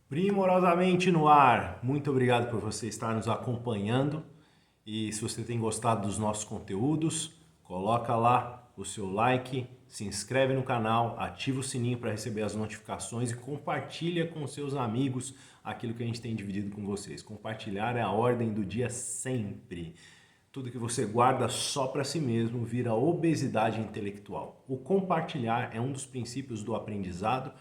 Primorosamente no ar. Muito obrigado por você estar nos acompanhando. E se você tem gostado dos nossos conteúdos, coloca lá o seu like, se inscreve no canal, ativa o sininho para receber as notificações e compartilha com seus amigos aquilo que a gente tem dividido com vocês. Compartilhar é a ordem do dia sempre. Tudo que você guarda só para si mesmo vira obesidade intelectual. O compartilhar é um dos princípios do aprendizado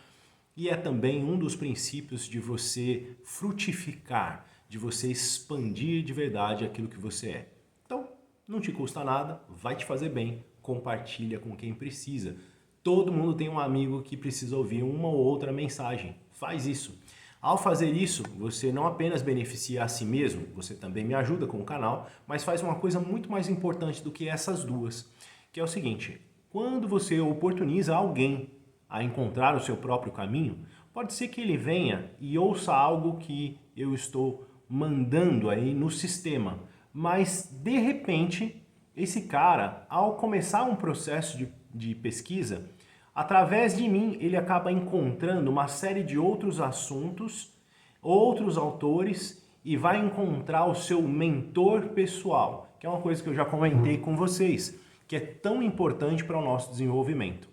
e é também um dos princípios de você frutificar, de você expandir de verdade aquilo que você é. Então, não te custa nada, vai te fazer bem, compartilha com quem precisa. Todo mundo tem um amigo que precisa ouvir uma ou outra mensagem. Faz isso. Ao fazer isso, você não apenas beneficia a si mesmo, você também me ajuda com o canal, mas faz uma coisa muito mais importante do que essas duas, que é o seguinte: quando você oportuniza alguém a encontrar o seu próprio caminho, pode ser que ele venha e ouça algo que eu estou mandando aí no sistema, mas de repente esse cara, ao começar um processo de pesquisa, através de mim ele acaba encontrando uma série de outros assuntos, outros autores e vai encontrar o seu mentor pessoal, que é uma coisa que eu já comentei com vocês, que é tão importante para o nosso desenvolvimento.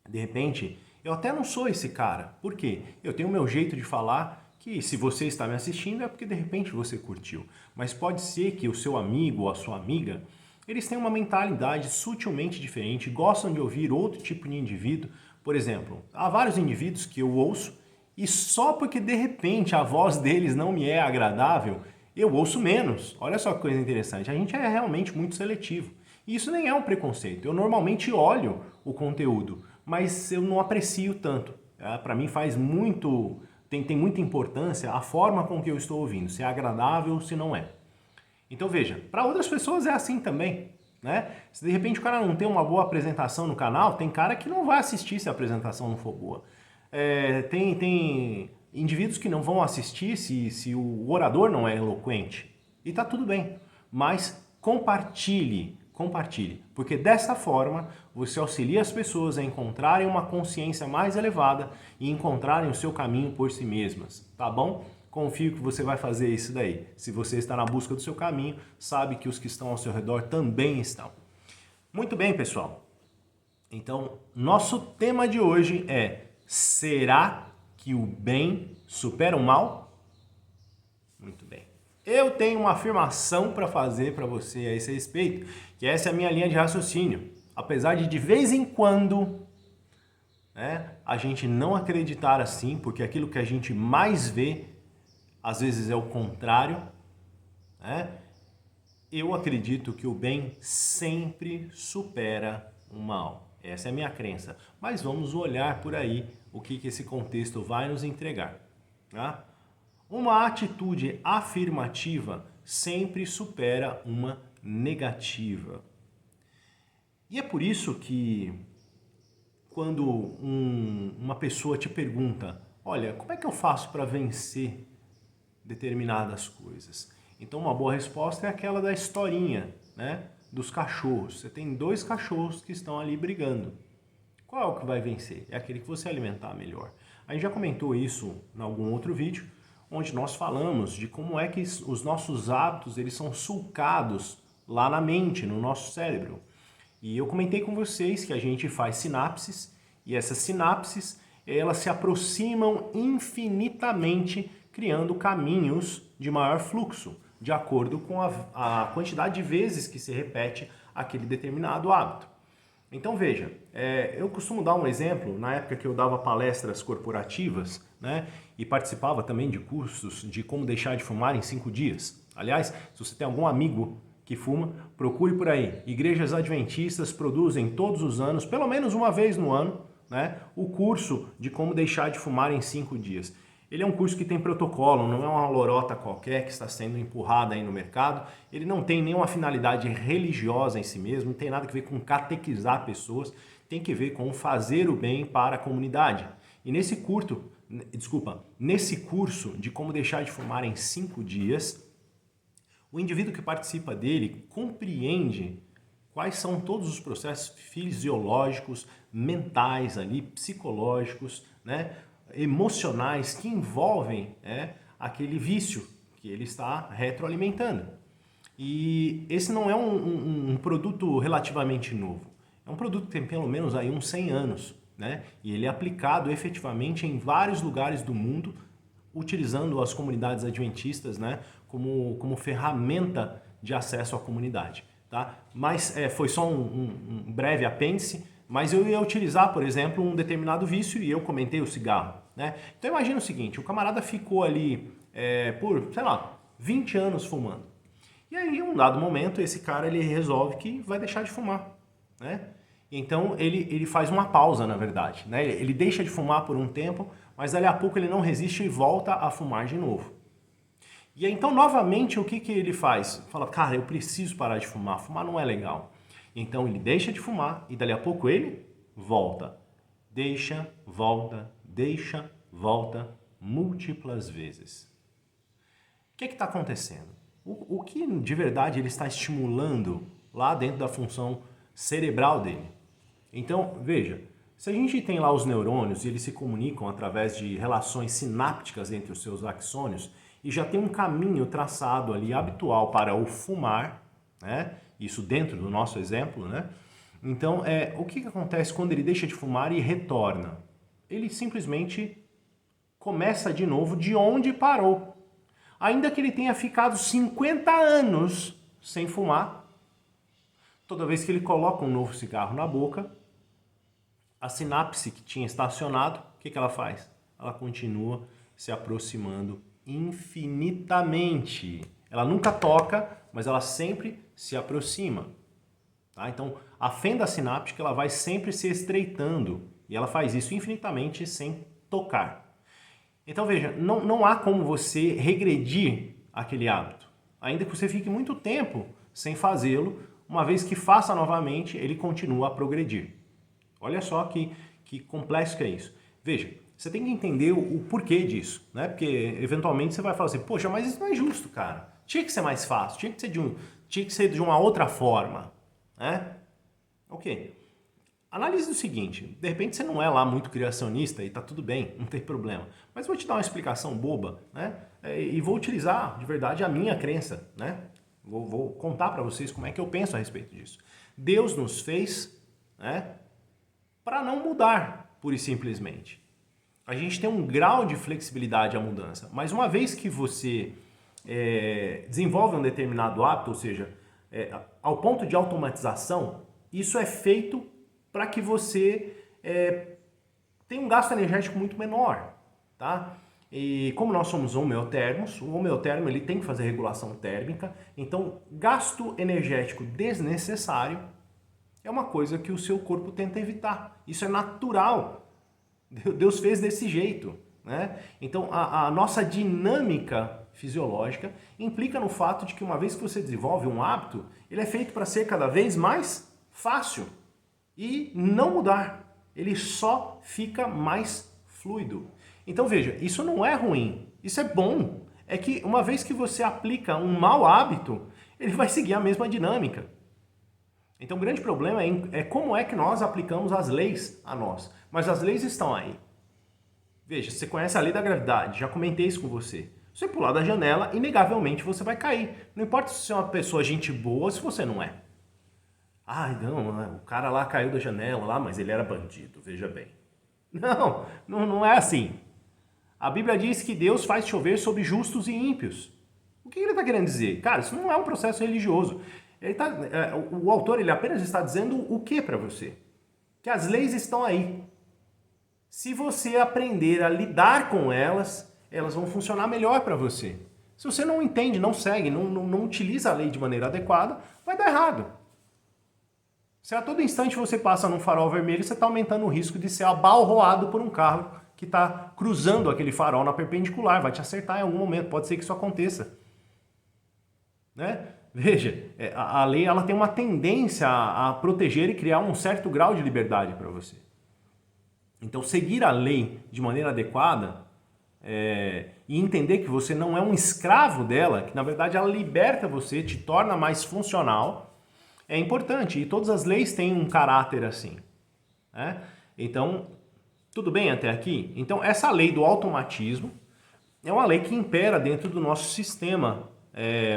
De repente, eu até não sou esse cara. Por quê? Eu tenho o meu jeito de falar que se você está me assistindo é porque de repente você curtiu. Mas pode ser que o seu amigo ou a sua amiga, eles têm uma mentalidade sutilmente diferente, gostam de ouvir outro tipo de indivíduo. Por exemplo, há vários indivíduos que eu ouço e só porque de repente a voz deles não me é agradável, eu ouço menos. Olha só que coisa interessante, a gente é realmente muito seletivo. E isso nem é um preconceito, eu normalmente olho o conteúdo, mas eu não aprecio tanto. Para mim faz muito, tem muita importância a forma com que eu estou ouvindo, se é agradável ou se não é. Então veja, para outras pessoas é assim também, né? Se de repente o cara não tem uma boa apresentação no canal, tem cara que não vai assistir se a apresentação não for boa. Tem indivíduos que não vão assistir se o orador não é eloquente. E tá tudo bem, mas compartilhe, porque dessa forma você auxilia as pessoas a encontrarem uma consciência mais elevada e encontrarem o seu caminho por si mesmas, tá bom? Confio que você vai fazer isso daí. Se você está na busca do seu caminho, sabe que os que estão ao seu redor também estão. Muito bem, pessoal. Então, nosso tema de hoje é: será que o bem supera o mal? Muito bem. Eu tenho uma afirmação para fazer para você a esse respeito, que essa é a minha linha de raciocínio. Apesar de vez em quando, né, a gente não acreditar assim, porque aquilo que a gente mais vê, às vezes é o contrário, né? Eu acredito que o bem sempre supera o mal. Essa é a minha crença. Mas vamos olhar por aí o que esse contexto vai nos entregar, tá? Uma atitude afirmativa sempre supera uma negativa. E é por isso que quando uma pessoa te pergunta: olha, como é que eu faço para vencer determinadas coisas? Então uma boa resposta é aquela da historinha, né? Dos cachorros. Você tem dois cachorros que estão ali brigando. Qual é o que vai vencer? É aquele que você alimentar melhor. A gente já comentou isso em algum outro vídeo, onde nós falamos de como é que os nossos hábitos eles são sulcados lá na mente, no nosso cérebro. E eu comentei com vocês que a gente faz sinapses e essas sinapses elas se aproximam infinitamente, criando caminhos de maior fluxo, de acordo com a quantidade de vezes que se repete aquele determinado hábito. Então veja, eu costumo dar um exemplo, na época que eu dava palestras corporativas, né, e participava também de cursos de como deixar de fumar em 5 dias. Aliás, se você tem algum amigo que fuma, procure por aí. Igrejas adventistas produzem todos os anos, pelo menos uma vez no ano, né, o curso de como deixar de fumar em 5 dias. Ele é um curso que tem protocolo, não é uma lorota qualquer que está sendo empurrada aí no mercado. Ele não tem nenhuma finalidade religiosa em si mesmo, não tem nada a ver com catequizar pessoas, tem que ver com fazer o bem para a comunidade. E nesse curso de como deixar de fumar em 5 dias, o indivíduo que participa dele compreende quais são todos os processos fisiológicos, mentais ali, psicológicos, né? emocionais que envolvem aquele vício que ele está retroalimentando. E esse não é um produto relativamente novo. É um produto que tem pelo menos aí uns 100 anos, né? E ele é aplicado efetivamente em vários lugares do mundo, utilizando as comunidades adventistas, né, como ferramenta de acesso à comunidade. Tá? Mas foi só um breve apêndice, mas eu ia utilizar, por exemplo, um determinado vício e eu comentei o cigarro. Né? Então imagina o seguinte, o camarada ficou ali por, sei lá, 20 anos fumando. E aí, em um dado momento, esse cara ele resolve que vai deixar de fumar. Né? Então ele faz uma pausa, na verdade. Né? Ele deixa de fumar por um tempo, mas dali a pouco ele não resiste e volta a fumar de novo. E aí, então, novamente, o que ele faz? Fala, cara, eu preciso parar de fumar, fumar não é legal. Então ele deixa de fumar e dali a pouco ele volta. Deixa, volta, múltiplas vezes. O que está acontecendo? O que de verdade ele está estimulando lá dentro da função cerebral dele? Então, veja, se a gente tem lá os neurônios e eles se comunicam através de relações sinápticas entre os seus axônios e já tem um caminho traçado ali habitual para o fumar, né? Isso dentro do nosso exemplo, né? Então, o que acontece quando ele deixa de fumar e retorna? Ele simplesmente começa de novo de onde parou. Ainda que ele tenha ficado 50 anos sem fumar, toda vez que ele coloca um novo cigarro na boca, a sinapse que tinha estacionado, o que ela faz? Ela continua se aproximando infinitamente. Ela nunca toca, mas ela sempre se aproxima. Tá? Então, a fenda sináptica ela vai sempre se estreitando e ela faz isso infinitamente sem tocar. Então, veja, não há como você regredir aquele hábito, ainda que você fique muito tempo sem fazê-lo, uma vez que faça novamente, ele continua a progredir. Olha só que complexo que é isso. Veja, você tem que entender o porquê disso, né? Porque eventualmente você vai falar assim, poxa, mas isso não é justo, cara. Tinha que ser mais fácil, tinha que ser de uma outra forma, né? Ok. Analise o seguinte, de repente você não é lá muito criacionista e tá tudo bem, não tem problema. Mas vou te dar uma explicação boba, né? E vou utilizar de verdade a minha crença, né? Vou contar para vocês como é que eu penso a respeito disso. Deus nos fez, né, para não mudar, pura e simplesmente. A gente tem um grau de flexibilidade à mudança, mas uma vez que você desenvolve um determinado hábito, ou seja, ao ponto de automatização, isso é feito para que você tenha um gasto energético muito menor, tá? E como nós somos homeotermos, o homeotermo ele tem que fazer regulação térmica, então gasto energético desnecessário é uma coisa que o seu corpo tenta evitar. Isso é natural. Deus fez desse jeito, né? Então a nossa dinâmica fisiológica implica no fato de que uma vez que você desenvolve um hábito, ele é feito para ser cada vez mais fácil e não mudar. Ele só fica mais fluido. Então veja, isso não é ruim, isso é bom. É que uma vez que você aplica um mau hábito, ele vai seguir a mesma dinâmica. Então o grande problema é como é que nós aplicamos as leis a nós. Mas as leis estão aí. Veja, você conhece a lei da gravidade, já comentei isso com você. Se você pular da janela, inegavelmente você vai cair. Não importa se você é uma pessoa gente boa ou se você não é. Ah, não, o cara lá caiu da janela lá, mas ele era bandido, veja bem. Não é assim. A Bíblia diz que Deus faz chover sobre justos e ímpios. O que ele está querendo dizer? Cara, isso não é um processo religioso. O autor ele apenas está dizendo o que para você? Que as leis estão aí. Se você aprender a lidar com elas, elas vão funcionar melhor para você. Se você não entende, não segue, não utiliza a lei de maneira adequada, vai dar errado. Se a todo instante você passa num farol vermelho, você está aumentando o risco de ser abalroado por um carro que está cruzando aquele farol na perpendicular, vai te acertar em algum momento, pode ser que isso aconteça. Né? Veja, a lei ela tem uma tendência a proteger e criar um certo grau de liberdade para você. Então, seguir a lei de maneira adequada e entender que você não é um escravo dela, que na verdade ela liberta você, te torna mais funcional, é importante. E todas as leis têm um caráter assim. Né? Então, Tudo bem até aqui? Então, essa lei do automatismo é uma lei que impera dentro do nosso sistema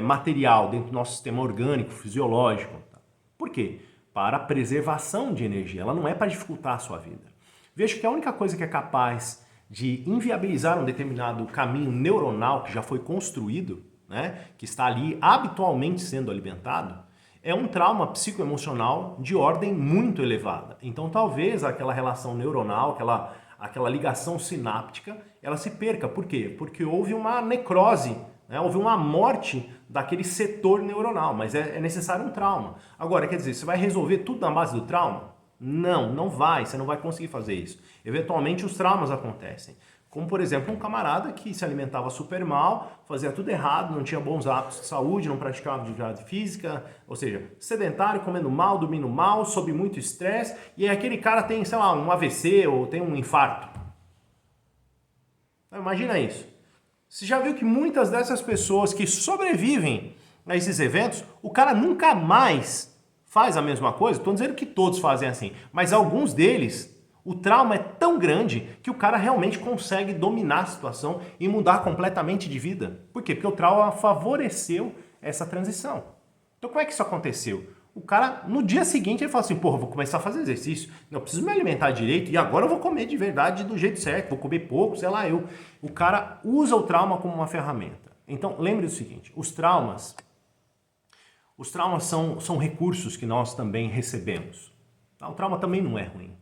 material, dentro do nosso sistema orgânico, fisiológico. Tá? Por quê? Para a preservação de energia. Ela não é para dificultar a sua vida. Veja que a única coisa que é capaz de inviabilizar um determinado caminho neuronal que já foi construído, né, que está ali habitualmente sendo alimentado, é um trauma psicoemocional de ordem muito elevada. Então talvez aquela relação neuronal, aquela ligação sináptica, ela se perca. Por quê? Porque houve uma necrose, né? Houve uma morte daquele setor neuronal, mas é necessário um trauma. Agora, quer dizer, você vai resolver tudo na base do trauma? Não, não vai, você não vai conseguir fazer isso. Eventualmente os traumas acontecem. Como, por exemplo, um camarada que se alimentava super mal, fazia tudo errado, não tinha bons hábitos de saúde, não praticava atividade física, ou seja, sedentário, comendo mal, dormindo mal, sob muito estresse, e aí aquele cara tem, sei lá, um AVC ou tem um infarto. Então, imagina isso. Você já viu que muitas dessas pessoas que sobrevivem a esses eventos, o cara nunca mais faz a mesma coisa? Estou dizendo que todos fazem assim, mas alguns deles, o trauma é tão grande que o cara realmente consegue dominar a situação e mudar completamente de vida. Por quê? Porque o trauma favoreceu essa transição. Então como é que isso aconteceu? O cara, no dia seguinte, ele fala assim, porra, vou começar a fazer exercício, eu preciso me alimentar direito e agora eu vou comer de verdade do jeito certo, vou comer pouco, sei lá eu. O cara usa o trauma como uma ferramenta. Então lembre do seguinte, os traumas são recursos que nós também recebemos. Tá? O trauma também não é ruim.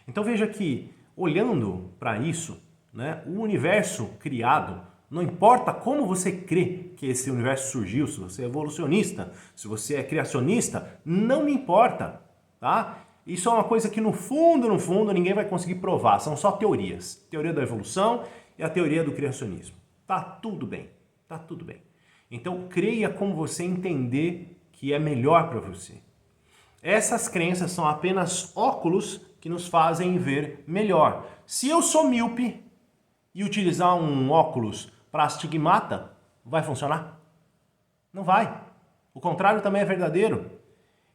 Então veja que, olhando para isso, né, o universo criado, não importa como você crê que esse universo surgiu, se você é evolucionista, se você é criacionista, não me importa. Tá? Isso é uma coisa que no fundo, ninguém vai conseguir provar, são só teorias. Teoria da evolução e a teoria do criacionismo. Tá tudo bem, tá tudo bem. Então creia como você entender que é melhor para você. Essas crenças são apenas óculos que nos fazem ver melhor. Se eu sou míope e utilizar um óculos para astigmata, vai funcionar? Não vai. O contrário também é verdadeiro.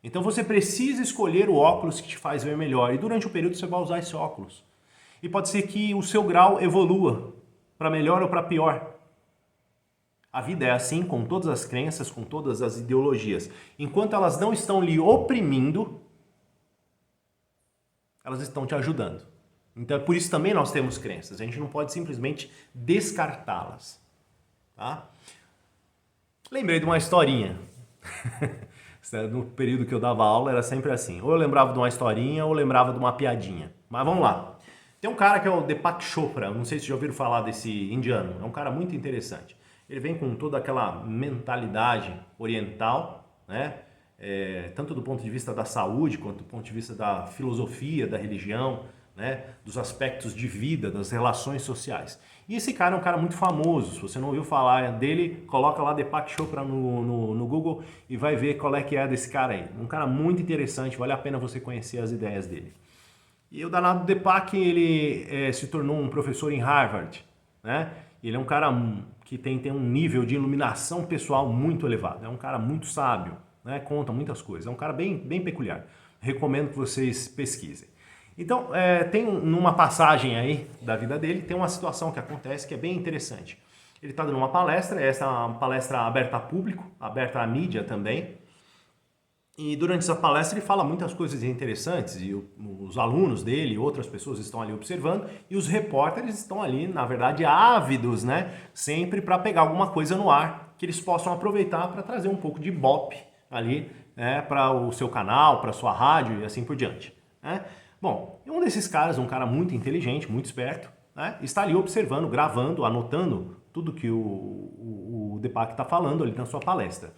Então você precisa escolher o óculos que te faz ver melhor e durante o período você vai usar esse óculos. E pode ser que o seu grau evolua para melhor ou para pior. A vida é assim com todas as crenças, com todas as ideologias. Enquanto elas não estão lhe oprimindo, elas estão te ajudando. Então é por isso também nós temos crenças. A gente não pode simplesmente descartá-las. Tá? Lembrei de uma historinha. No período que eu dava aula era sempre assim. Ou eu lembrava de uma historinha ou eu lembrava de uma piadinha. Mas vamos lá. Tem um cara que é o Deepak Chopra. Não sei se já ouviram falar desse indiano. É um cara muito interessante. Ele vem com toda aquela mentalidade oriental, né? Tanto do ponto de vista da saúde, quanto do ponto de vista da filosofia, da religião, né? Dos aspectos de vida, das relações sociais. E esse cara é um cara muito famoso. Se você não ouviu falar dele, coloca lá Deepak Chopra no Google e vai ver qual é que é desse cara aí. Um cara muito interessante, vale a pena você conhecer as ideias dele. E o danado Deepak, ele se tornou um professor em Harvard, né? Ele é um cara que tem um nível de iluminação pessoal muito elevado. É um cara muito sábio, né? Conta muitas coisas. É um cara bem peculiar. Recomendo que vocês pesquisem. Então, tem numa passagem aí da vida dele, tem uma situação que acontece que é bem interessante. Ele está dando uma palestra, essa é uma palestra aberta a público, aberta à mídia também. E durante essa palestra ele fala muitas coisas interessantes e os alunos dele, outras pessoas estão ali observando e os repórteres estão ali, na verdade, ávidos, né? Sempre para pegar alguma coisa no ar que eles possam aproveitar para trazer um pouco de ibope ali, né? Para o seu canal, para a sua rádio e assim por diante, né? Bom, um desses caras, um cara muito inteligente, muito esperto, né? Está ali observando, gravando, anotando tudo que o Deepak está falando ali na sua palestra.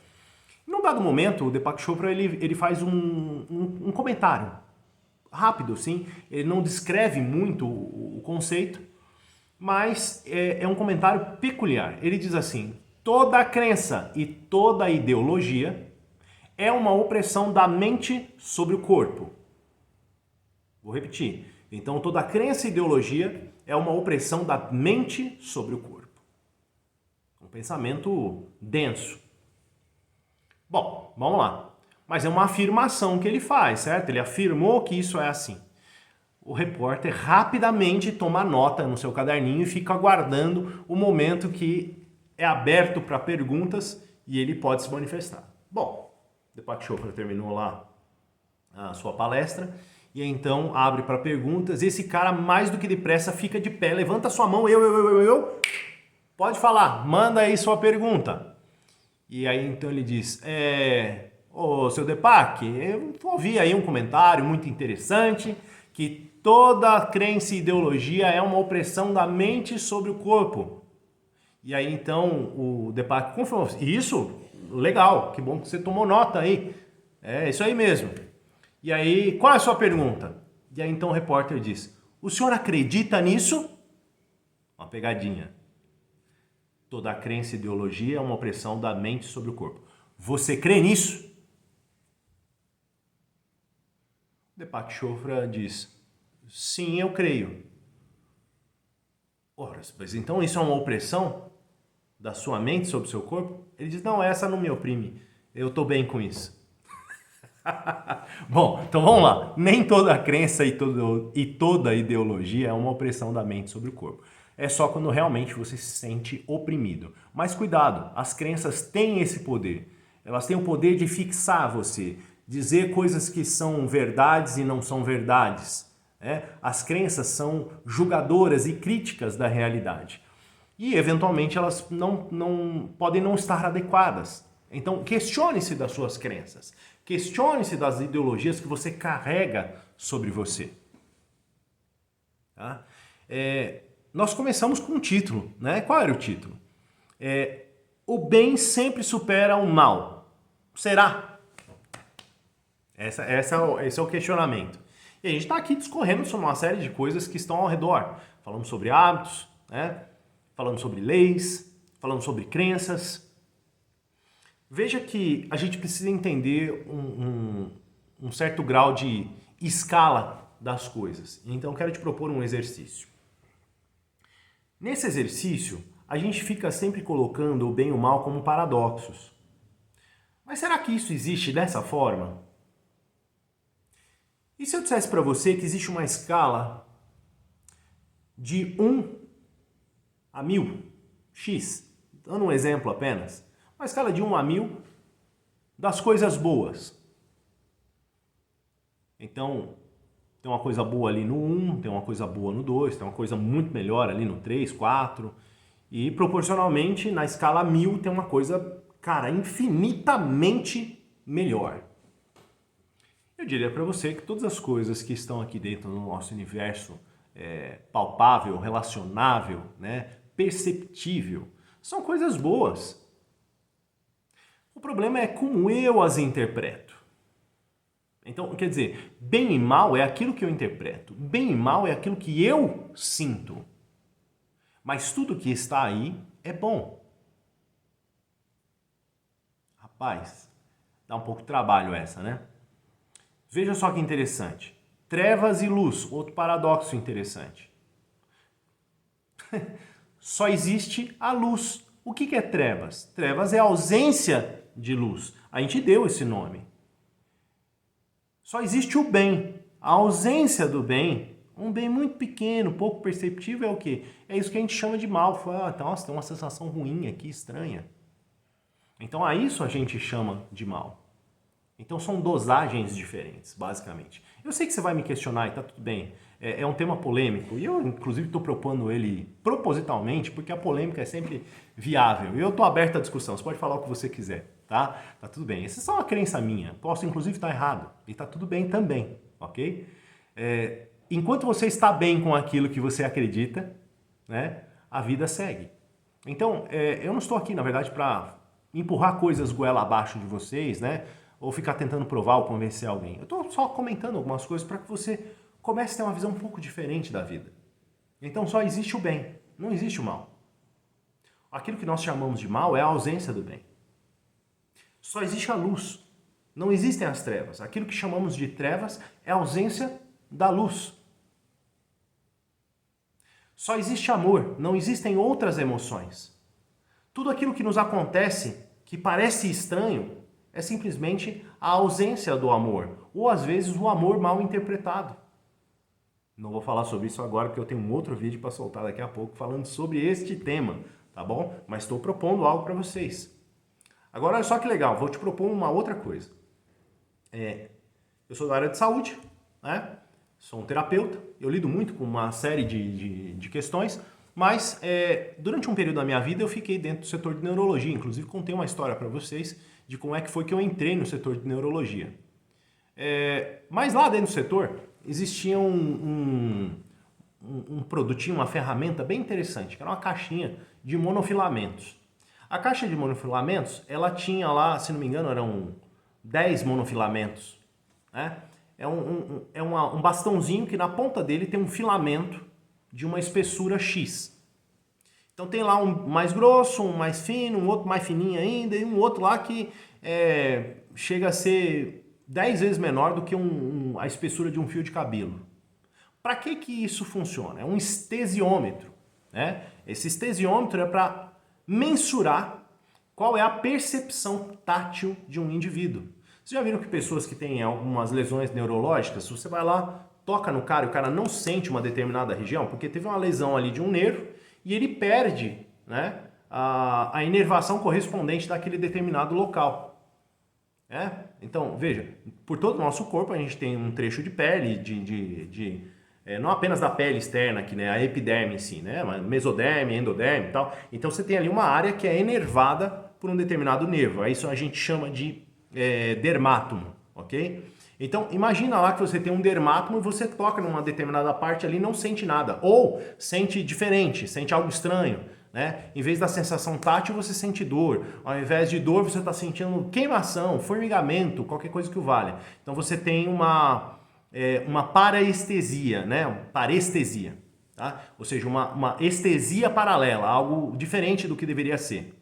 Num dado momento, o Deepak Chopra ele faz um comentário rápido, sim. Ele não descreve muito o conceito, mas é um comentário peculiar. Ele diz assim: toda crença e toda ideologia é uma opressão da mente sobre o corpo. Vou repetir. Então, toda crença e ideologia é uma opressão da mente sobre o corpo. Um pensamento denso. Bom, vamos lá. Mas é uma afirmação que ele faz, certo? Ele afirmou que isso é assim. O repórter rapidamente toma nota no seu caderninho e fica aguardando o momento que é aberto para perguntas e ele pode se manifestar. Bom, Deepak Chopra terminou lá a sua palestra e então abre para perguntas. Esse cara, mais do que depressa, fica de pé, levanta sua mão, eu. Pode falar, manda aí sua pergunta. E aí então ele diz, ô seu Deepak, eu ouvi aí um comentário muito interessante, que toda crença e ideologia é uma opressão da mente sobre o corpo. E aí então o Deepak confirmou, isso, legal, que bom que você tomou nota aí, é isso aí mesmo. E aí, qual é a sua pergunta? E aí então o repórter diz, o senhor acredita nisso? Uma pegadinha. Toda crença e ideologia é uma opressão da mente sobre o corpo. Você crê nisso? Deepak Chopra diz, sim, eu creio. Ora, mas então isso é uma opressão da sua mente sobre o seu corpo? Ele diz, não, essa não me oprime. Eu estou bem com isso. Bom, então vamos lá. Nem toda crença e toda ideologia é uma opressão da mente sobre o corpo. É só quando realmente você se sente oprimido. Mas cuidado, as crenças têm esse poder. Elas têm o poder de fixar você, dizer coisas que são verdades e não são verdades. As crenças são julgadoras e críticas da realidade. E, eventualmente, elas podem não estar adequadas. Então, questione-se das suas crenças. Questione-se das ideologias que você carrega sobre você. Tá? Nós começamos com um título, né? Qual era o título? O bem sempre supera o mal. Será? Esse é o questionamento. E a gente está aqui discorrendo sobre uma série de coisas que estão ao redor. Falamos sobre hábitos, né? Falamos sobre leis, falamos sobre crenças. Veja que a gente precisa entender um certo grau de escala das coisas. Então, eu quero te propor um exercício. Nesse exercício, a gente fica sempre colocando o bem e o mal como paradoxos. Mas será que isso existe dessa forma? E se eu dissesse para você que existe uma escala de 1 a 1000, x, dando um exemplo apenas, uma escala de 1 a 1000 das coisas boas. Então, tem uma coisa boa ali no 1, tem uma coisa boa no 2, tem uma coisa muito melhor ali no 3, 4. E proporcionalmente, na escala 1000, tem uma coisa, cara, infinitamente melhor. Eu diria para você que todas as coisas que estão aqui dentro do nosso universo palpável, relacionável, né, perceptível, são coisas boas. O problema é como eu as interpreto. Então, quer dizer, bem e mal é aquilo que eu interpreto. Bem e mal é aquilo que eu sinto. Mas tudo que está aí é bom. Rapaz, dá um pouco de trabalho essa, né? Veja só que interessante. Trevas e luz, outro paradoxo interessante. Só existe a luz. O que é trevas? Trevas é a ausência de luz. A gente deu esse nome. Só existe o bem. A ausência do bem, um bem muito pequeno, pouco perceptível, é o quê? É isso que a gente chama de mal. Nossa, tem uma sensação ruim aqui, estranha. Então, a isso a gente chama de mal. Então, são dosagens diferentes, basicamente. Eu sei que você vai me questionar e tá tudo bem. É um tema polêmico e eu, inclusive, estou propondo ele propositalmente porque a polêmica é sempre viável. E eu estou aberto à discussão, você pode falar o que você quiser, tá? Tá tudo bem. Essa é só uma crença minha. Posso, inclusive, estar errado. E tá tudo bem também, ok? Enquanto você está bem com aquilo que você acredita, né, a vida segue. Então, eu não estou aqui, na verdade, para empurrar coisas goela abaixo de vocês, né? Ou ficar tentando provar ou convencer alguém. Eu estou só comentando algumas coisas para que você comece a ter uma visão um pouco diferente da vida. Então só existe o bem, não existe o mal. Aquilo que nós chamamos de mal é a ausência do bem. Só existe a luz, não existem as trevas. Aquilo que chamamos de trevas é a ausência da luz. Só existe amor, não existem outras emoções. Tudo aquilo que nos acontece, que parece estranho, é simplesmente a ausência do amor, ou às vezes o amor mal interpretado. Não vou falar sobre isso agora, porque eu tenho um outro vídeo para soltar daqui a pouco falando sobre este tema, tá bom? Mas estou propondo algo para vocês. Agora, olha só que legal, vou te propor uma outra coisa. Eu sou da área de saúde, né? Sou um terapeuta, eu lido muito com uma série de questões, mas durante um período da minha vida eu fiquei dentro do setor de neurologia. Inclusive, contei uma história para vocês de como é que foi que eu entrei no setor de neurologia. Mas lá dentro do setor existia um produtinho, uma ferramenta bem interessante, que era uma caixinha de monofilamentos. A caixa de monofilamentos, ela tinha lá, se não me engano, eram 10 monofilamentos, né? É um bastãozinho que na ponta dele tem um filamento de uma espessura X. Então tem lá um mais grosso, um mais fino, um outro mais fininho ainda e um outro lá que chega a ser 10 vezes menor do que a espessura de um fio de cabelo. Para que isso funciona? É um estesiômetro, né? Esse estesiômetro é para mensurar qual é a percepção tátil de um indivíduo. Vocês já viram que pessoas que têm algumas lesões neurológicas, se você vai lá, toca no cara e o cara não sente uma determinada região, porque teve uma lesão ali de um nervo e ele perde, né, a inervação correspondente daquele determinado local. Então, veja, por todo o nosso corpo a gente tem um trecho de pele, não apenas da pele externa, aqui, né, a epiderme em si, né, mas mesoderme, endoderme e tal. Então você tem ali uma área que é enervada por um determinado nervo. Isso a gente chama de dermátomo, ok? Então imagina lá que você tem um dermátomo e você toca numa determinada parte ali e não sente nada. Ou sente diferente, sente algo estranho, né? Em vez da sensação tátil você sente dor. Ao invés de dor você está sentindo queimação, formigamento, qualquer coisa que o valha. Então você tem uma paraestesia, né? Parestesia, tá? Ou seja, uma estesia paralela, algo diferente do que deveria ser.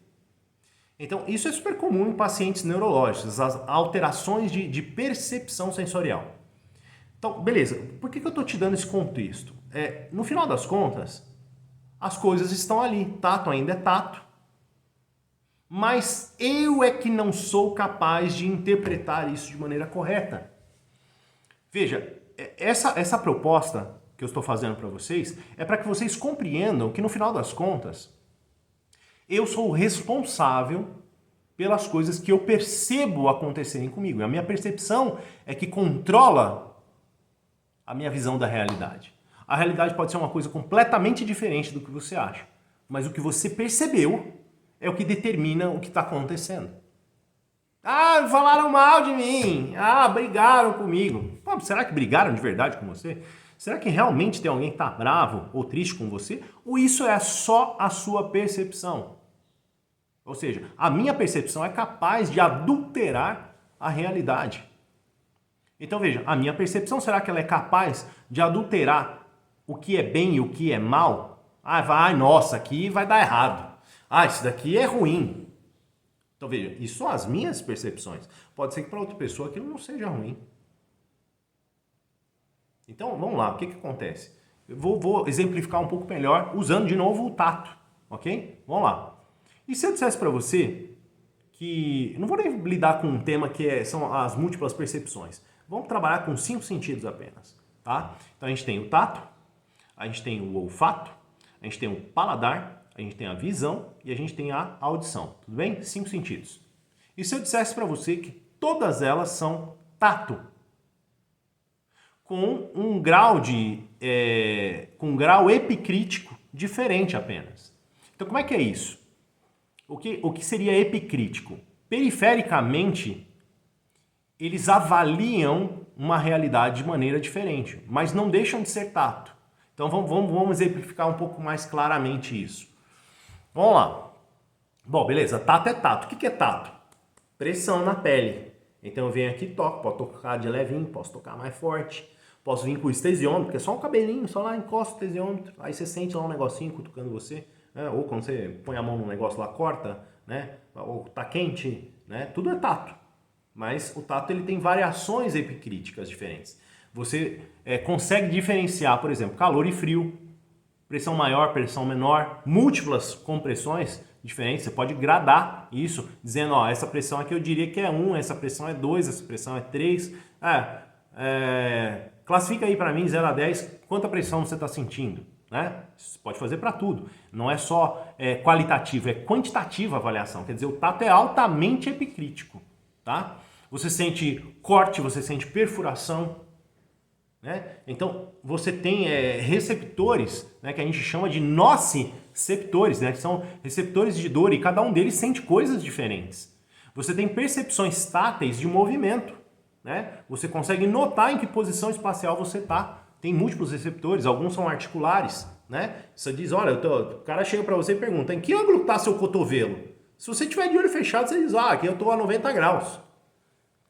Então, isso é super comum em pacientes neurológicos, as alterações de percepção sensorial. Então, beleza, por que eu estou te dando esse contexto? No final das contas, as coisas estão ali, tato ainda é tato, mas eu é que não sou capaz de interpretar isso de maneira correta. Veja, essa proposta que eu estou fazendo para vocês é para que vocês compreendam que no final das contas, eu sou o responsável pelas coisas que eu percebo acontecerem comigo. E a minha percepção é que controla a minha visão da realidade. A realidade pode ser uma coisa completamente diferente do que você acha, mas o que você percebeu é o que determina o que está acontecendo. Ah, falaram mal de mim. Ah, brigaram comigo. Pô, será que brigaram de verdade com você? Será que realmente tem alguém que está bravo ou triste com você? Ou isso é só a sua percepção? Ou seja, a minha percepção é capaz de adulterar a realidade. Então veja, a minha percepção, será que ela é capaz de adulterar o que é bem e o que é mal? Nossa, aqui vai dar errado. Isso daqui é ruim. Então veja, isso são as minhas percepções. Pode ser que para outra pessoa aquilo não seja ruim. Então vamos lá, o que acontece? Eu vou exemplificar um pouco melhor usando de novo o tato, ok? Vamos lá. E se eu dissesse para você que... Não vou nem lidar com um tema que são as múltiplas percepções. Vamos trabalhar com 5 sentidos apenas, tá? Então a gente tem o tato, a gente tem o olfato, a gente tem o paladar, a gente tem a visão e a gente tem a audição, tudo bem? 5 sentidos. E se eu dissesse para você que todas elas são tato, com um grau epicrítico diferente apenas. Então como é que é isso? O que seria epicrítico? Perifericamente, eles avaliam uma realidade de maneira diferente, mas não deixam de ser tato. Então vamos exemplificar um pouco mais claramente isso. Vamos lá. Bom, beleza, tato é tato. O que é tato? Pressão na pele. Então eu venho aqui e toco, posso tocar de levinho, posso tocar mais forte, posso vir com o estesiômetro, que é só um cabelinho, só lá encosta o estesiômetro, aí você sente lá um negocinho cutucando você. Ou quando você põe a mão no negócio lá, corta, né? Ou tá quente, né? Tudo é tato. Mas o tato ele tem variações epicríticas diferentes. Você consegue diferenciar, por exemplo, calor e frio, pressão maior, pressão menor, múltiplas compressões diferentes. Você pode gradar isso, dizendo, ó, essa pressão aqui eu diria que é 1, essa pressão é 2, essa pressão é 3. Classifica aí para mim, 0 a 10, quanta pressão você está sentindo, né? Você pode fazer para tudo. Não é só qualitativo, é quantitativa a avaliação. Quer dizer, o tato é altamente epicrítico, tá? Você sente corte, você sente perfuração, né? Então, você tem receptores, né, que a gente chama de nociceptores, né, que são receptores de dor, e cada um deles sente coisas diferentes. Você tem percepções táteis de movimento, né? Você consegue notar em que posição espacial você está. Tem múltiplos receptores, alguns são articulares, né? Você diz, olha, o cara chega para você e pergunta, em que ângulo está seu cotovelo? Se você tiver de olho fechado, você diz, aqui eu estou a 90 graus.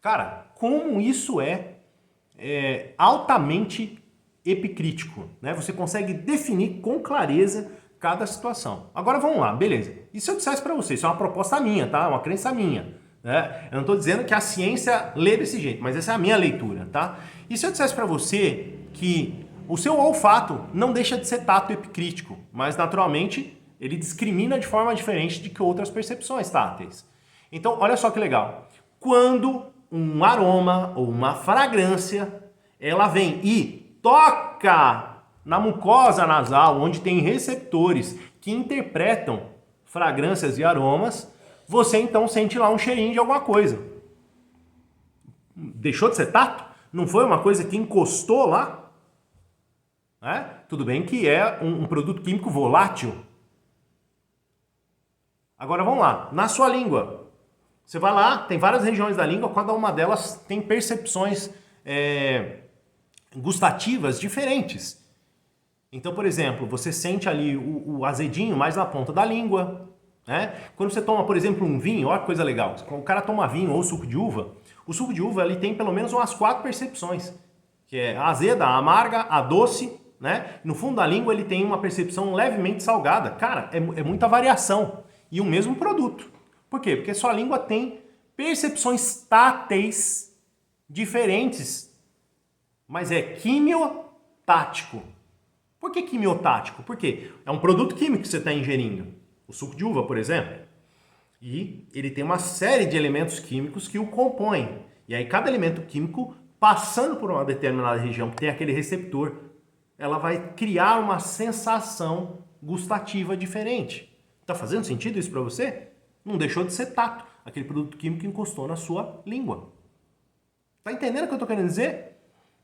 Cara, como isso é altamente epicrítico, né? Você consegue definir com clareza cada situação. Agora vamos lá, beleza. E se eu dissesse para você, isso é uma proposta minha, tá? Uma crença minha, né? Eu não estou dizendo que a ciência lê desse jeito, mas essa é a minha leitura, tá? E se eu dissesse para você que o seu olfato não deixa de ser tato epicrítico, mas naturalmente ele discrimina de forma diferente de que outras percepções táteis. Então, olha só que legal. Quando um aroma ou uma fragrância, ela vem e toca na mucosa nasal, onde tem receptores que interpretam fragrâncias e aromas, você então sente lá um cheirinho de alguma coisa. Deixou de ser tato? Não foi uma coisa que encostou lá? Tudo bem que é um produto químico volátil. Agora vamos lá, na sua língua. Você vai lá, tem várias regiões da língua, cada uma delas tem percepções gustativas diferentes. Então, por exemplo, você sente ali o azedinho mais na ponta da língua, né? Quando você toma, por exemplo, um vinho, olha que coisa legal. Quando o cara toma vinho ou suco de uva, o suco de uva ele tem pelo menos umas 4 percepções, que é a azeda, a amarga, a doce, né? No fundo da língua ele tem uma percepção levemente salgada. Cara, é muita variação. E o mesmo produto. Por quê? Porque sua língua tem percepções táteis diferentes, mas é quimiotático. Por que quimiotático? Porque é um produto químico que você está ingerindo. O suco de uva, por exemplo. E ele tem uma série de elementos químicos que o compõem. E aí cada elemento químico, passando por uma determinada região que tem aquele receptor, ela vai criar uma sensação gustativa diferente. Tá fazendo sentido isso para você? Não deixou de ser tato. Aquele produto químico encostou na sua língua. Tá entendendo o que eu tô querendo dizer?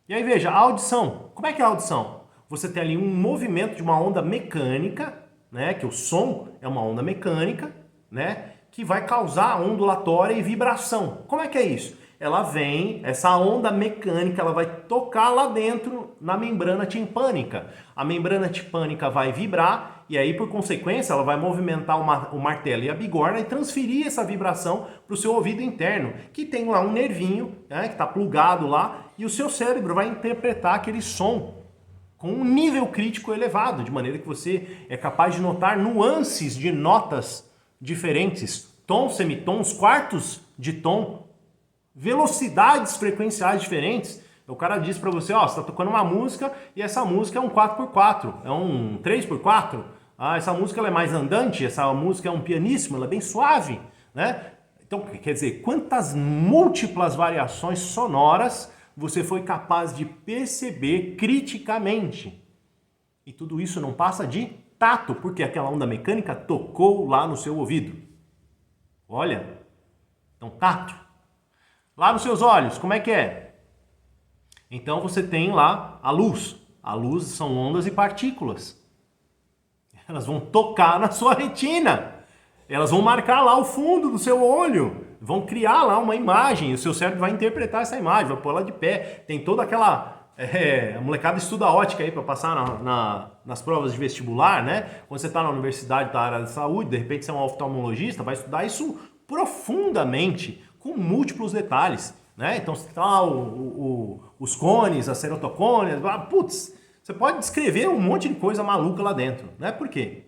E aí veja, a audição. Como é que é a audição? Você tem ali um movimento de uma onda mecânica, né? Que o som é uma onda mecânica, né? Que vai causar ondulatória e vibração. Como é que é isso? Ela vem, essa onda mecânica, ela vai tocar lá dentro na membrana timpânica. A membrana timpânica vai vibrar e aí, por consequência, ela vai movimentar o martelo e a bigorna e transferir essa vibração para o seu ouvido interno, que tem lá um nervinho, né, que está plugado lá, e o seu cérebro vai interpretar aquele som com um nível crítico elevado, de maneira que você é capaz de notar nuances de notas diferentes, tons, semitons, quartos de tom, velocidades frequenciais diferentes. O cara diz para você, ó, você tá tocando uma música e essa música é um 4x4, é um 3x4. Essa música ela é mais andante, essa música é um pianíssimo, ela é bem suave, né? Então, quer dizer, quantas múltiplas variações sonoras você foi capaz de perceber criticamente. E tudo isso não passa de tato, porque aquela onda mecânica tocou lá no seu ouvido. Olha, então tato. Lá nos seus olhos, como é que é? Então você tem lá a luz. A luz são ondas e partículas. Elas vão tocar na sua retina. Elas vão marcar lá o fundo do seu olho. Vão criar lá uma imagem. E o seu cérebro vai interpretar essa imagem, vai pôr ela de pé. Tem toda aquela... a molecada estuda ótica aí para passar nas provas de vestibular, né? Quando você está na universidade da área de saúde, de repente você é um oftalmologista, vai estudar isso profundamente, com múltiplos detalhes, né? Então, você tá os cones, as cerotocônias, putz, você pode descrever um monte de coisa maluca lá dentro, né? Por quê?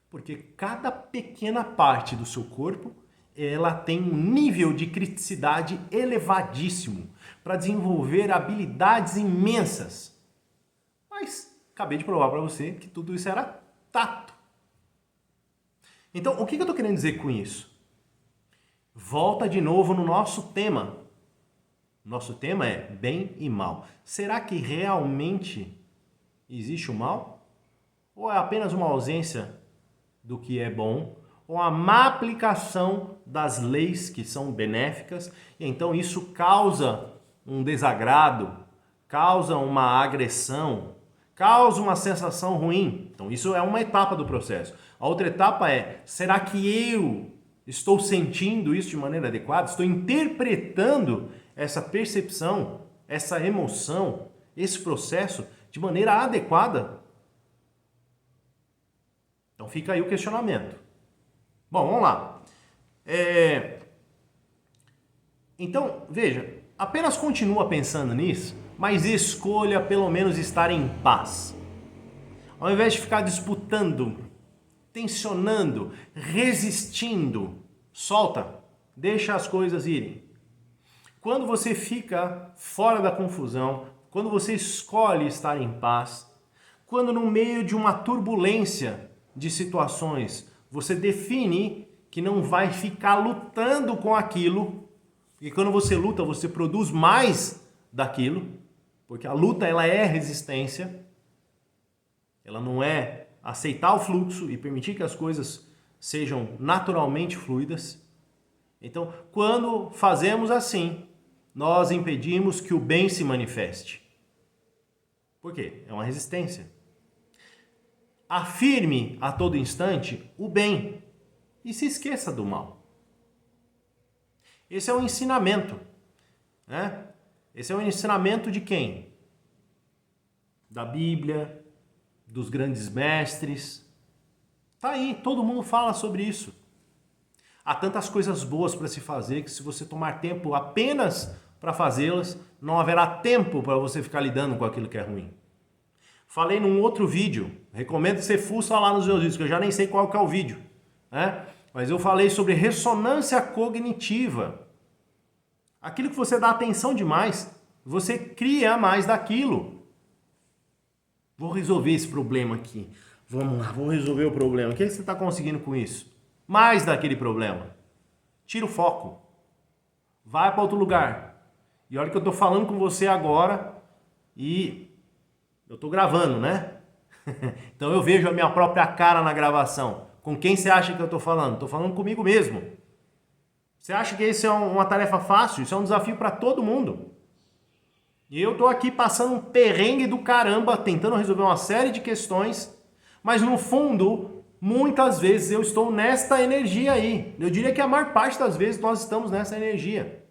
Porque cada pequena parte do seu corpo, ela tem um nível de criticidade elevadíssimo para desenvolver habilidades imensas. Mas acabei de provar para você que tudo isso era tato. Então, o que eu estou querendo dizer com isso? Volta de novo no nosso tema. Nosso tema é bem e mal. Será que realmente existe o mal? Ou é apenas uma ausência do que é bom? Ou a má aplicação das leis que são benéficas? E então isso causa um desagrado, causa uma agressão, causa uma sensação ruim. Então isso é uma etapa do processo. A outra etapa é, será que eu estou sentindo isso de maneira adequada? Estou interpretando essa percepção, essa emoção, esse processo de maneira adequada? Então fica aí o questionamento. Bom, vamos lá. Então, veja, apenas continua pensando nisso, mas escolha pelo menos estar em paz. Ao invés de ficar disputando, tensionando, resistindo, solta, deixa as coisas irem. Quando você fica fora da confusão, quando você escolhe estar em paz, quando no meio de uma turbulência de situações você define que não vai ficar lutando com aquilo, e quando você luta você produz mais daquilo, porque a luta ela é resistência, ela não é aceitar o fluxo e permitir que as coisas sejam naturalmente fluidas. Então, quando fazemos assim, nós impedimos que o bem se manifeste. Por quê? É uma resistência. Afirme a todo instante o bem e se esqueça do mal. Esse é um ensinamento, né? Esse é um ensinamento de quem? Da Bíblia, dos grandes mestres. Tá aí, todo mundo fala sobre isso. Há tantas coisas boas para se fazer que se você tomar tempo apenas para fazê-las, não haverá tempo para você ficar lidando com aquilo que é ruim. Falei num outro vídeo, recomendo que você fuça lá nos meus vídeos, que eu já nem sei qual que é o vídeo, né? Mas eu falei sobre ressonância cognitiva. Aquilo que você dá atenção demais, você cria mais daquilo. Vou resolver esse problema aqui. Vamos lá, vou resolver o problema. O que você está conseguindo com isso? Mais daquele problema. Tira o foco. Vai para outro lugar. E olha que eu estou falando com você agora e eu estou gravando, né? Então eu vejo a minha própria cara na gravação. Com quem você acha que eu estou falando? Estou falando comigo mesmo. Você acha que isso é uma tarefa fácil? Isso é um desafio para todo mundo. E eu estou aqui passando um perrengue do caramba, tentando resolver uma série de questões, mas no fundo, muitas vezes eu estou nesta energia aí. Eu diria que a maior parte das vezes nós estamos nessa energia.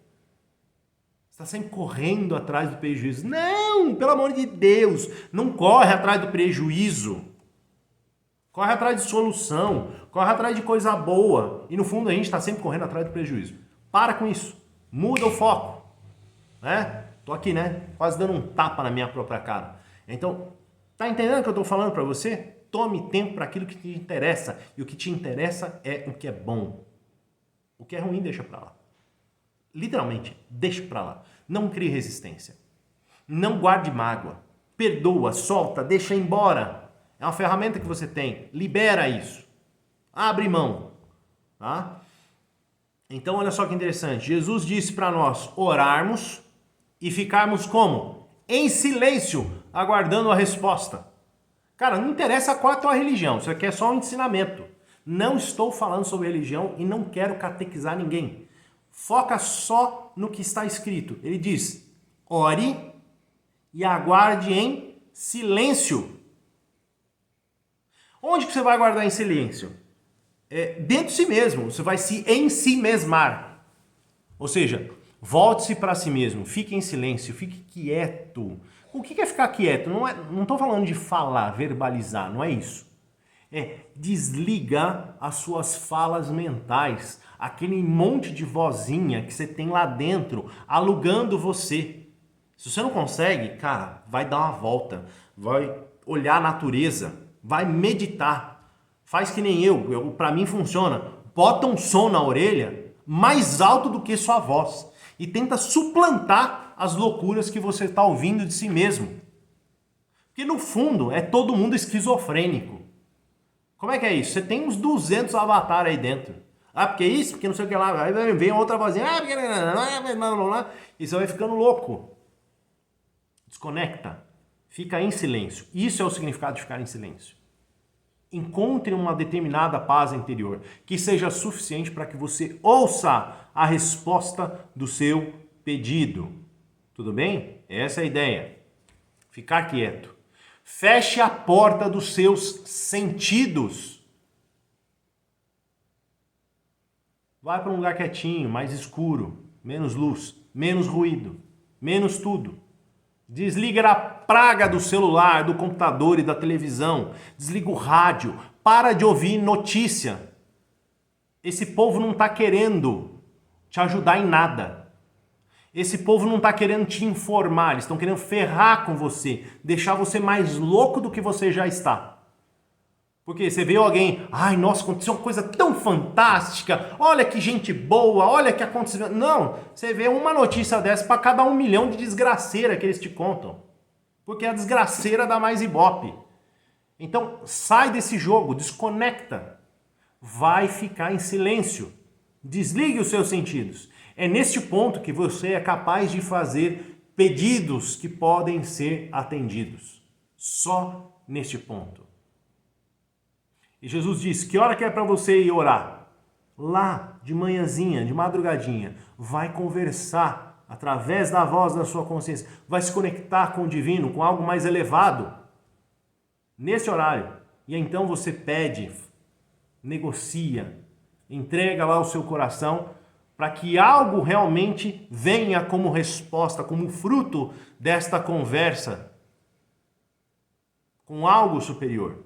Você está sempre correndo atrás do prejuízo. Não, pelo amor de Deus, não corre atrás do prejuízo. Corre atrás de solução, corre atrás de coisa boa. E no fundo a gente está sempre correndo atrás do prejuízo. Para com isso, muda o foco. Né? Tô aqui, né? Quase dando um tapa na minha própria cara. Então, tá entendendo o que eu tô falando para você? Tome tempo para aquilo que te interessa. E o que te interessa é o que é bom. O que é ruim, deixa para lá. Literalmente, deixa para lá. Não crie resistência. Não guarde mágoa. Perdoa, solta, deixa embora. É uma ferramenta que você tem. Libera isso. Abre mão. Tá? Então, olha só que interessante. Jesus disse para nós orarmos e ficarmos como? Em silêncio, aguardando a resposta. Cara, não interessa qual é a tua religião. Isso aqui é só um ensinamento. Não estou falando sobre religião e não quero catequizar ninguém. Foca só no que está escrito. Ele diz, ore e aguarde em silêncio. Onde que você vai aguardar em silêncio? Dentro de si mesmo. Você vai se ensimesmar. Ou seja, volte-se para si mesmo. Fique em silêncio. Fique quieto. O que é ficar quieto? Não estou falando de falar, verbalizar. Não é isso. Desliga as suas falas mentais. Aquele monte de vozinha que você tem lá dentro, alugando você. Se você não consegue, cara, vai dar uma volta. Vai olhar a natureza. Vai meditar. Faz que nem eu. Para mim funciona. Bota um som na orelha mais alto do que sua voz. E tenta suplantar as loucuras que você está ouvindo de si mesmo. Porque no fundo é todo mundo esquizofrênico. Como é que é isso? Você tem uns 200 avatares aí dentro. Ah, porque isso, porque não sei o que lá. Aí vem outra vozinha, ah, porque e você vai ficando louco. Desconecta. Fica em silêncio. Isso é o significado de ficar em silêncio. Encontre uma determinada paz interior que seja suficiente para que você ouça a resposta do seu pedido. Tudo bem? Essa é a ideia. Ficar quieto. Feche a porta dos seus sentidos. Vai para um lugar quietinho, mais escuro, menos luz, menos ruído, menos tudo. Desliga a praga do celular, do computador e da televisão. Desliga o rádio. Para de ouvir notícia. Esse povo não está querendo te ajudar em nada. Esse povo não está querendo te informar. Eles estão querendo ferrar com você. Deixar você mais louco do que você já está. Porque você vê alguém, ai, nossa, aconteceu uma coisa tão fantástica, olha que gente boa, olha que aconteceu. Não, você vê uma notícia dessa para cada 1 milhão de desgraceira que eles te contam. Porque a desgraceira dá mais ibope. Então, sai desse jogo, desconecta. Vai ficar em silêncio. Desligue os seus sentidos. É neste ponto que você é capaz de fazer pedidos que podem ser atendidos. Só neste ponto. E Jesus disse, que hora que é para você ir orar? Lá, de manhãzinha, de madrugadinha. Vai conversar através da voz da sua consciência. Vai se conectar com o divino, com algo mais elevado. Nesse horário. E então você pede, negocia, entrega lá o seu coração para que algo realmente venha como resposta, como fruto desta conversa com algo superior.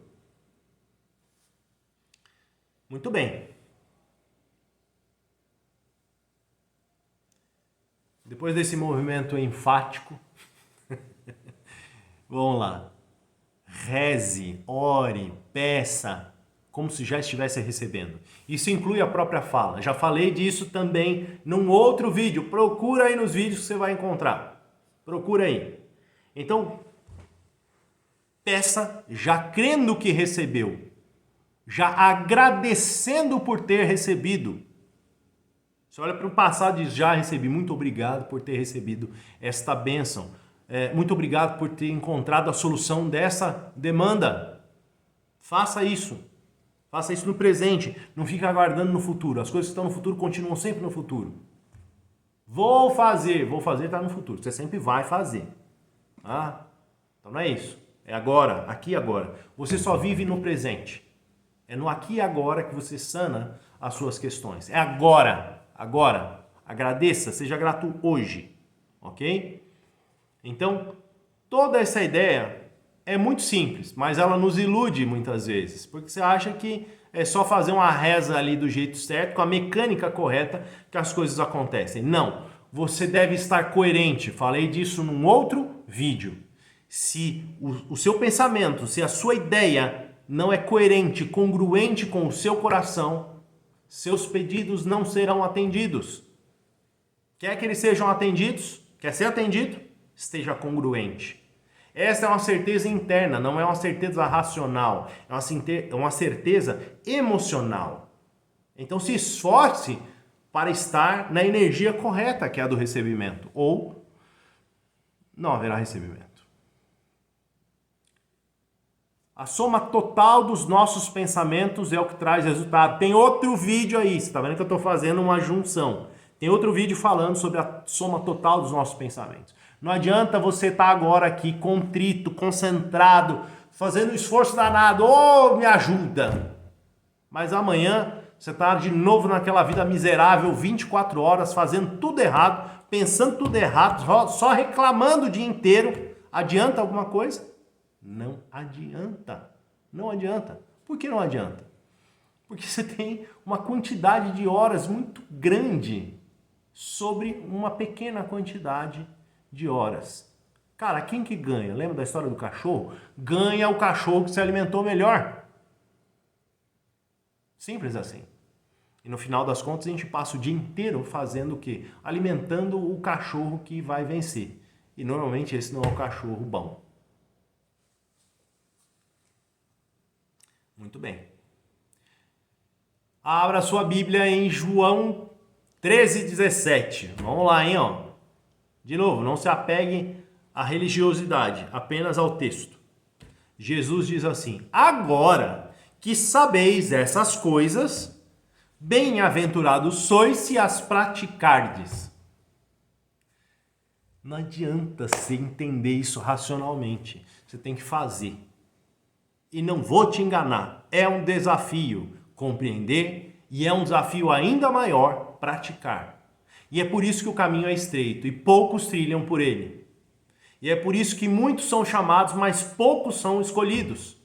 Muito bem. Depois desse movimento enfático, vamos lá. Reze, ore, peça, como se já estivesse recebendo. Isso inclui a própria fala. Já falei disso também num outro vídeo. Procura aí nos vídeos que você vai encontrar. Procura aí. Então, peça já crendo que recebeu. Já agradecendo por ter recebido. Você olha para o passado e diz, já recebi, muito obrigado por ter recebido esta bênção. Muito obrigado por ter encontrado a solução dessa demanda. Faça isso. Faça isso no presente. Não fique aguardando no futuro. As coisas que estão no futuro continuam sempre no futuro. Vou fazer está no futuro. Você sempre vai fazer. Ah, então não é isso. É agora, aqui e agora. Você só vive no presente. É no aqui e agora que você sana as suas questões. É agora. Agora. Agradeça, seja grato hoje. Ok? Então, toda essa ideia é muito simples, mas ela nos ilude muitas vezes. Porque você acha que é só fazer uma reza ali do jeito certo, com a mecânica correta, que as coisas acontecem. Não. Você deve estar coerente. Falei disso num outro vídeo. Se o seu pensamento, se a sua ideia não é coerente, congruente com o seu coração, seus pedidos não serão atendidos. Quer que eles sejam atendidos? Quer ser atendido? Esteja congruente. Essa é uma certeza interna, não é uma certeza racional, é uma certeza emocional. Então se esforce para estar na energia correta, que é a do recebimento, ou não haverá recebimento. A soma total dos nossos pensamentos é o que traz resultado. Tem outro vídeo aí, você está vendo que eu estou fazendo uma junção. Tem outro vídeo falando sobre a soma total dos nossos pensamentos. Não adianta você estar agora aqui contrito, concentrado, fazendo esforço danado. Oh, me ajuda! Mas amanhã você está de novo naquela vida miserável, 24 horas, fazendo tudo errado, pensando tudo errado, só reclamando o dia inteiro. Adianta alguma coisa? Não adianta. Não adianta. Por que não adianta? Porque você tem uma quantidade de horas muito grande sobre uma pequena quantidade de horas. Cara, quem que ganha? Lembra da história do cachorro? Ganha o cachorro que se alimentou melhor. Simples assim. E no final das contas a gente passa o dia inteiro fazendo o quê? Alimentando o cachorro que vai vencer. E normalmente esse não é o cachorro bom. Muito bem. Abra sua Bíblia em João 13:17. Vamos lá, hein, ó. De novo, não se apegue à religiosidade, apenas ao texto. Jesus diz assim: agora que sabeis essas coisas, bem-aventurados sois se as praticardes. Não adianta você entender isso racionalmente. Você tem que fazer. E não vou te enganar, é um desafio compreender e é um desafio ainda maior praticar. E é por isso que o caminho é estreito e poucos trilham por ele. E é por isso que muitos são chamados, mas poucos são escolhidos.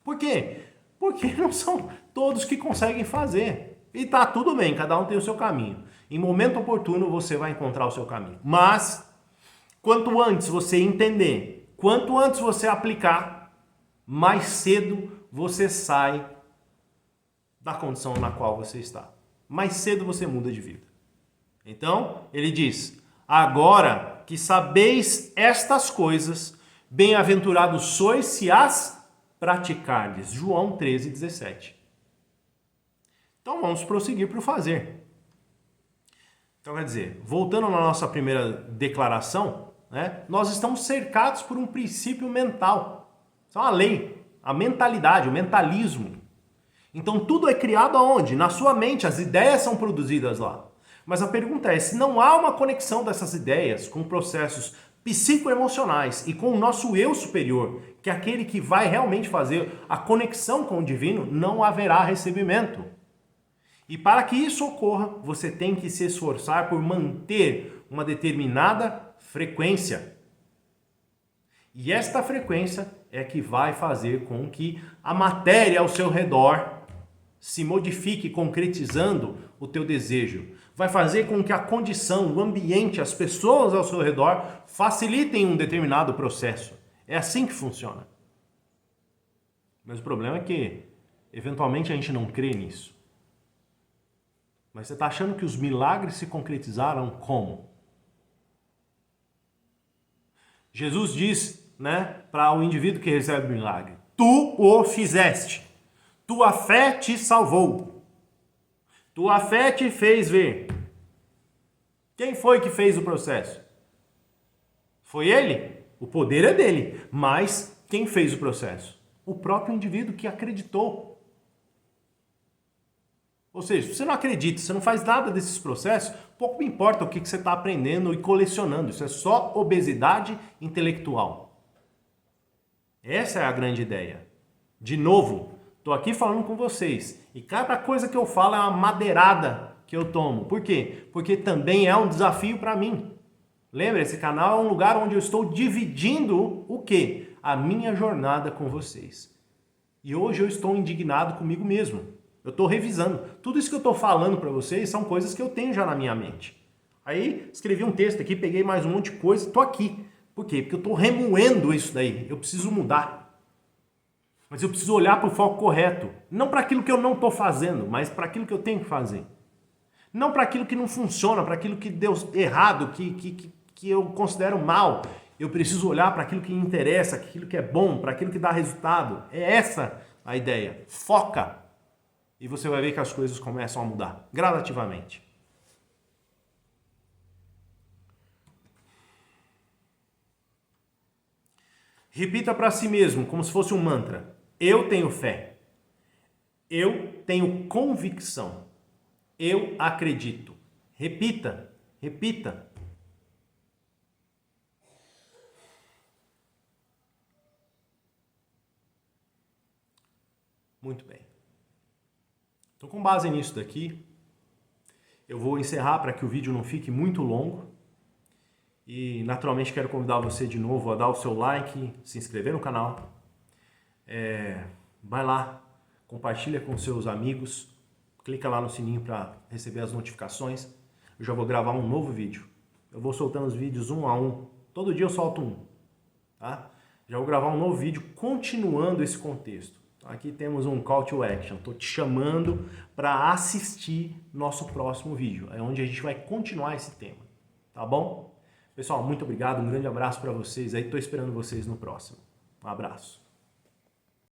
Por quê? Porque não são todos que conseguem fazer. E tá tudo bem, cada um tem o seu caminho. Em momento oportuno você vai encontrar o seu caminho. Mas, quanto antes você entender, quanto antes você aplicar, mais cedo você sai da condição na qual você está. Mais cedo você muda de vida. Então, ele diz: agora que sabeis estas coisas, bem-aventurados sois se as praticardes. João 13:17. Então vamos prosseguir para o fazer. Então quer dizer, voltando na nossa primeira declaração, né, nós estamos cercados por um princípio mental. Isso é uma lei, a mentalidade, o mentalismo. Então tudo é criado aonde? Na sua mente, as ideias são produzidas lá. Mas a pergunta é, se não há uma conexão dessas ideias com processos psicoemocionais e com o nosso eu superior, que é aquele que vai realmente fazer a conexão com o divino, não haverá recebimento. E para que isso ocorra, você tem que se esforçar por manter uma determinada frequência. E esta frequência é que vai fazer com que a matéria ao seu redor se modifique, concretizando o teu desejo. Vai fazer com que a condição, o ambiente, as pessoas ao seu redor facilitem um determinado processo. É assim que funciona. Mas o problema é que, eventualmente, a gente não crê nisso. Mas você está achando que os milagres se concretizaram como? Jesus diz, né, para o indivíduo que recebe o milagre: tu o fizeste, tua fé te salvou, tua fé te fez ver. Quem foi que fez o processo? Foi ele? O poder é dele, mas quem fez o processo? O próprio indivíduo que acreditou. Ou seja, se você não acredita, você não faz nada desses processos, pouco importa o que você está aprendendo e colecionando. Isso é só obesidade intelectual. Essa é a grande ideia. De novo, estou aqui falando com vocês e cada coisa que eu falo é uma madeirada que eu tomo. Por quê? Porque também é um desafio para mim. Lembra, esse canal é um lugar onde eu estou dividindo o quê? A minha jornada com vocês. E hoje eu estou indignado comigo mesmo. Eu estou revisando. Tudo isso que eu estou falando para vocês são coisas que eu tenho já na minha mente. Aí escrevi um texto aqui, peguei mais um monte de coisa, estou aqui. Por quê? Porque eu estou remoendo isso daí. Eu preciso mudar. Mas eu preciso olhar para o foco correto. Não para aquilo que eu não estou fazendo, mas para aquilo que eu tenho que fazer. Não para aquilo que não funciona, para aquilo que deu errado, que eu considero mal. Eu preciso olhar para aquilo que me interessa, aquilo que é bom, para aquilo que dá resultado. É essa a ideia. Foca. E você vai ver que as coisas começam a mudar gradativamente. Repita para si mesmo, como se fosse um mantra: eu tenho fé. Eu tenho convicção. Eu acredito. Repita, repita. Muito bem. Então, com base nisso daqui, eu vou encerrar para que o vídeo não fique muito longo. E, naturalmente, quero convidar você de novo a dar o seu like, se inscrever no canal. Vai lá, compartilha com seus amigos, clica lá no sininho para receber as notificações. Eu já vou gravar um novo vídeo. Eu vou soltando os vídeos um a um. Todo dia eu solto um. Tá? Já vou gravar um novo vídeo continuando esse contexto. Aqui temos um call to action. Estou te chamando para assistir nosso próximo vídeo. É onde a gente vai continuar esse tema. Tá bom? Pessoal, muito obrigado. Um grande abraço para vocês. Aí estou esperando vocês no próximo. Um abraço.